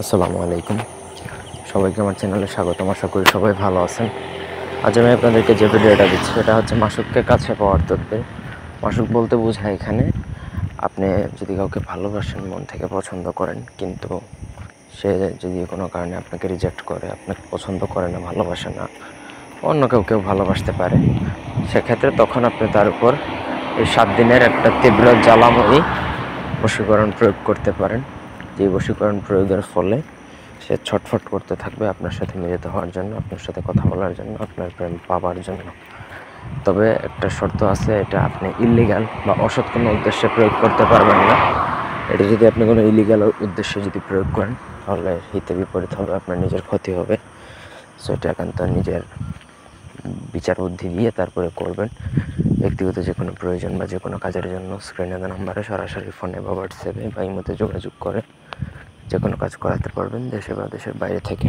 আসসালামু আলাইকুম। সবাইকে আমার চ্যানেলে স্বাগতম। আশা করি সবাই ভালো আছেন। আজ আমি আপনাদেরকে যে ভিডিওটা দিচ্ছি সেটা হচ্ছে মাসুককে কাছে পাওয়ার তদবির। মাসুক বলতে বোঝায় এখানে আপনি যদি কাউকে ভালোবাসেন, মন থেকে পছন্দ করেন, কিন্তু সে যদি কোনো কারণে আপনাকে রিজেক্ট করে, আপনাকে পছন্দ করে না, ভালোবাসে না, অন্য কেউ ভালোবাসতে পারে, সেক্ষেত্রে তখন আপনি তার উপর এই 7 দিনের একটা তীব্র জ্বালাময়ী বশীকরণ প্রয়োগ করতে পারেন। যে বশীকরণ প্রয়োগের ফলে সে ছটফট করতে থাকবে আপনার সাথে মিলিত হওয়ার জন্য, আপনার সাথে কথা বলার জন্য, আপনার প্রেম পাবার জন্য। তবে একটা শর্ত আছে, এটা আপনি ইলিগাল বা অসৎ কোনো উদ্দেশ্যে প্রয়োগ করতে পারবেন না। এটা যদি আপনি কোনো ইলিগাল উদ্দেশ্যে যদি প্রয়োগ করেন তাহলে হিতে বিপরীত হবে, আপনার নিজের ক্ষতি হবে। সো এটা একান্ত নিজের বিচার বুদ্ধি দিয়ে তারপরে করবেন। ব্যক্তিগত যে কোনো প্রয়োজন বা যে কোনো কাজের জন্য স্ক্রিনে দেওয়া নাম্বারে সরাসরি ফোনে বা হোয়াটসঅ্যাপে বা ইমোতে যোগাযোগ করে যে কোনো কাজ করাতে পারবেন, দেশে বা দেশের বাইরে থেকে।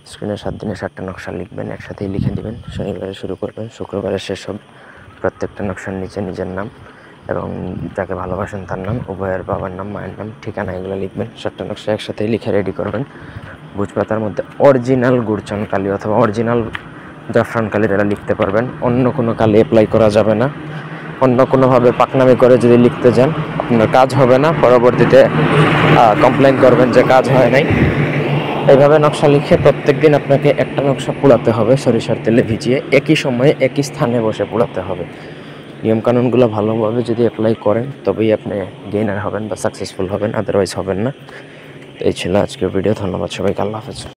স্ক্রিনে 7 দিনে 7টা নকশা লিখবেন, একসাথেই লিখে দিবেন। শনিবারে শুরু করবেন, শুক্রবারে শেষ হবে। প্রত্যেকটা নকশার নিচে নিজের নাম এবং যাকে ভালোবাসেন তার নাম, উভয়ের বাবার নাম, মায়ের নাম, ঠিকানা এগুলো লিখবেন। 7টা নকশা একসাথেই লিখে রেডি করবেন। ভোজপাতার মধ্যে অরিজিনাল গুড়চন কালি অথবা অরিজিনাল জাফরান কালি দ্বারা লিখতে পারবেন। অন্য কোনো কালি অ্যাপ্লাই করা যাবে না। অন্য কোনোভাবে পাকনামি করে যদি লিখতে যান আপনার কাজ হবে না, পরবর্তীতে কমপ্লেন করবেন যে কাজ হয় নাই। এইভাবে নকশা লিখে প্রত্যেক দিন আপনাকে একটা নকশা পোড়াতে হবে, সরিষার তেলে ভিজিয়ে একই সময়ে একই স্থানে বসে পোড়াতে হবে। নিয়মকানুনগুলো ভালোভাবে যদি অ্যাপ্লাই করেন তবেই আপনি গেইনার হবেন বা সাকসেসফুল হবেন, আদারওয়াইজ হবেন না। তো এই ছিল আজকের ভিডিও। ধন্যবাদ সবাইকে। আল্লাহ হাফেজ।